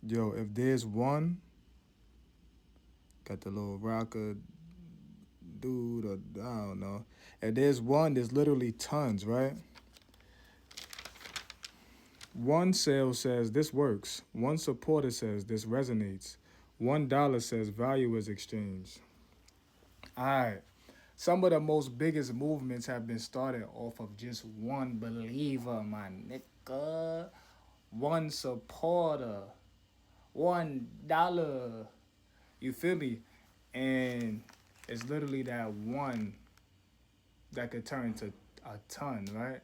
Yo, if there's one, got the little rocker dude, or I don't know. If there's one, there's literally tons, right? One sale says this works. One supporter says this resonates. $1 says value is exchanged. All right. Some of the most biggest movements have been started off of just one believer, my nigga. One supporter. $1. You feel me? And it's literally that one that could turn to a ton, right?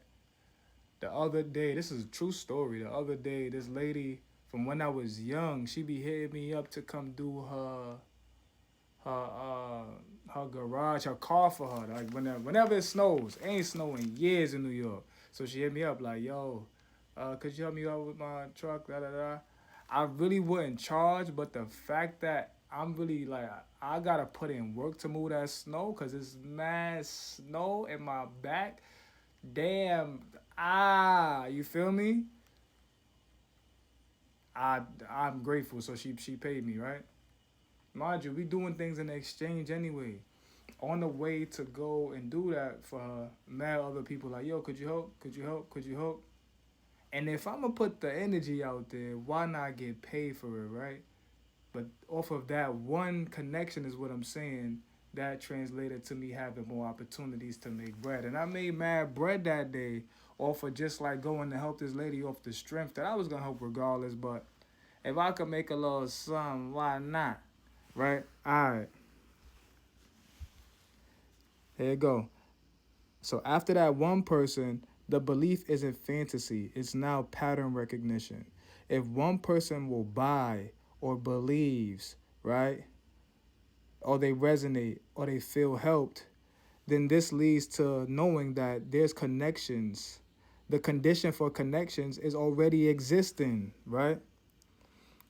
The other day, this is a true story. The other day, this lady from when I was young, she be hitting me up to come do her garage, her car for her. Like whenever it snows, it ain't snowing years in New York. So she hit me up like, yo, could you help me out with my truck? Da da da. I really wouldn't charge, but the fact that I'm really like I gotta put in work to move that snow because it's mad snow in my back. Damn, you feel me? I'm grateful. So she paid me, right? Mind you, we doing things in exchange anyway. On the way to go and do that for her, mad other people like, yo, could you help? Could you help? Could you help? And if I'm gonna put the energy out there, why not get paid for it, right? But off of that one connection is what I'm saying. That translated to me having more opportunities to make bread. And I made mad bread that day off of just like going to help this lady off the strength that I was gonna help regardless. But if I could make a little something, why not? Right? Alright, here you go. So after that one person, the belief isn't fantasy, it's now pattern recognition. If one person will buy or believes, right, or they resonate or they feel helped, then this leads to knowing that there's connections. The condition for connections is already existing, right?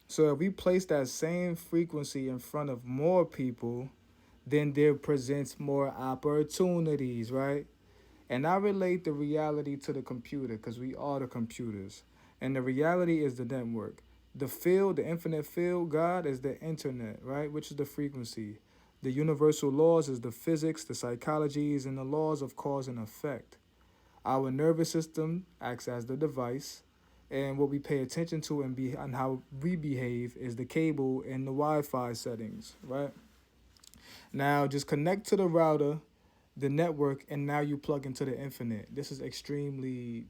So if we place that same frequency in front of more people, then there presents more opportunities, right? And I relate the reality to the computer because we are the computers. And the reality is the network. The field, the infinite field, God is the internet, right? Which is the frequency. The universal laws is the physics, the psychologies, and the laws of cause and effect. Our nervous system acts as the device, and what we pay attention to and how we behave is the cable and the Wi-Fi settings, right? Now just connect to the router, the network, and now you plug into the infinite. This is extremely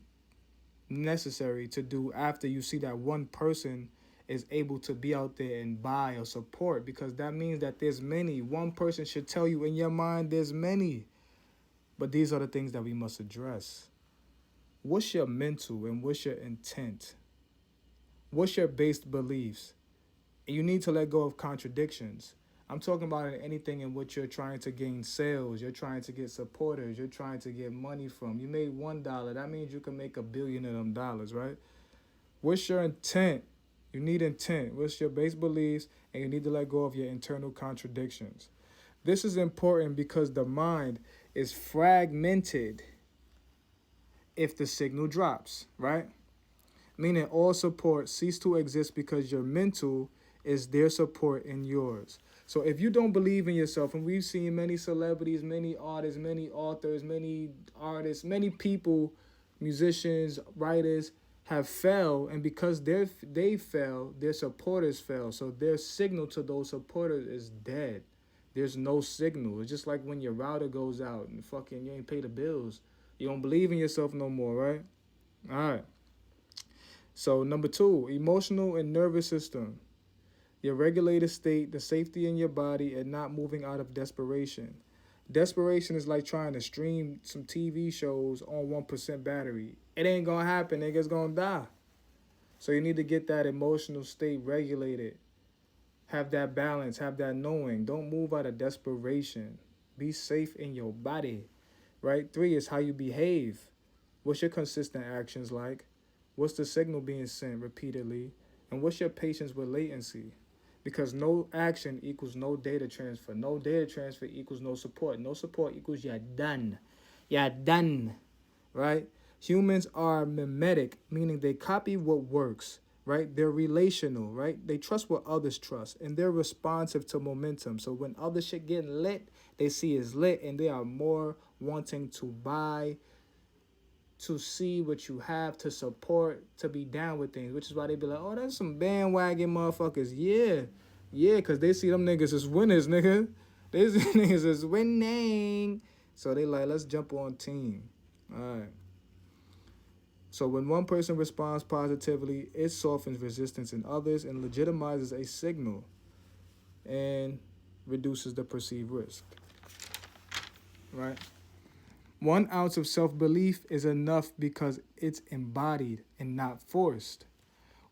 necessary to do after you see that one person is able to be out there and buy or support because that means that there's many. One person should tell you in your mind there's many. But these are the things that we must address. What's your mental and what's your intent? What's your based beliefs? And you need to let go of contradictions. I'm talking about anything in which you're trying to gain sales, you're trying to get supporters, you're trying to get money from. You made $1, that means you can make $1 billion of them dollars, right? What's your intent? You need intent. What's your base beliefs? And you need to let go of your internal contradictions. This is important because the mind is fragmented if the signal drops, right? Meaning all support cease to exist because your mental is their support in yours. So if you don't believe in yourself, and we've seen many celebrities, many artists, many authors, many people, musicians, writers have fell, and because they fell, their supporters fell. So their signal to those supporters is dead. There's no signal. It's just like when your router goes out and fucking you ain't pay the bills. You don't believe in yourself no more, right? All right. So number two, emotional and nervous system. Your regulated state, the safety in your body, and not moving out of desperation. Desperation is like trying to stream some TV shows on 1% battery. It ain't gonna happen, nigga's gonna die. So you need to get that emotional state regulated. Have that balance, have that knowing. Don't move out of desperation. Be safe in your body. Right? Three is how you behave. What's your consistent actions like? What's the signal being sent repeatedly? And what's your patience with latency? Because no action equals no data transfer. No data transfer equals no support. No support equals you're done. You're done. Right? Humans are mimetic, meaning they copy what works. right? They're relational, right? They trust what others trust, and they're responsive to momentum. So when other shit getting lit, they see it's lit, and they are more wanting to buy, to see what you have, to support, to be down with things, which is why they be like, oh, that's some bandwagon motherfuckers. Yeah, yeah, because they see them niggas as winners, nigga. They see niggas as winning. So they like, let's jump on team. All right. So when one person responds positively, it softens resistance in others and legitimizes a signal and reduces the perceived risk, right? 1 ounce of self-belief is enough because it's embodied and not forced.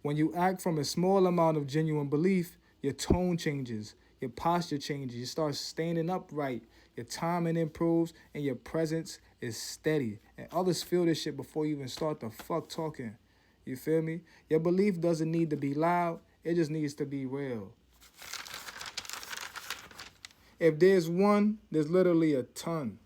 When you act from a small amount of genuine belief, your tone changes, your posture changes, you start standing upright, your timing improves, and your presence is steady. And others feel this shit before you even start the fuck talking. You feel me? Your belief doesn't need to be loud, it just needs to be real. If there's one, there's literally a ton.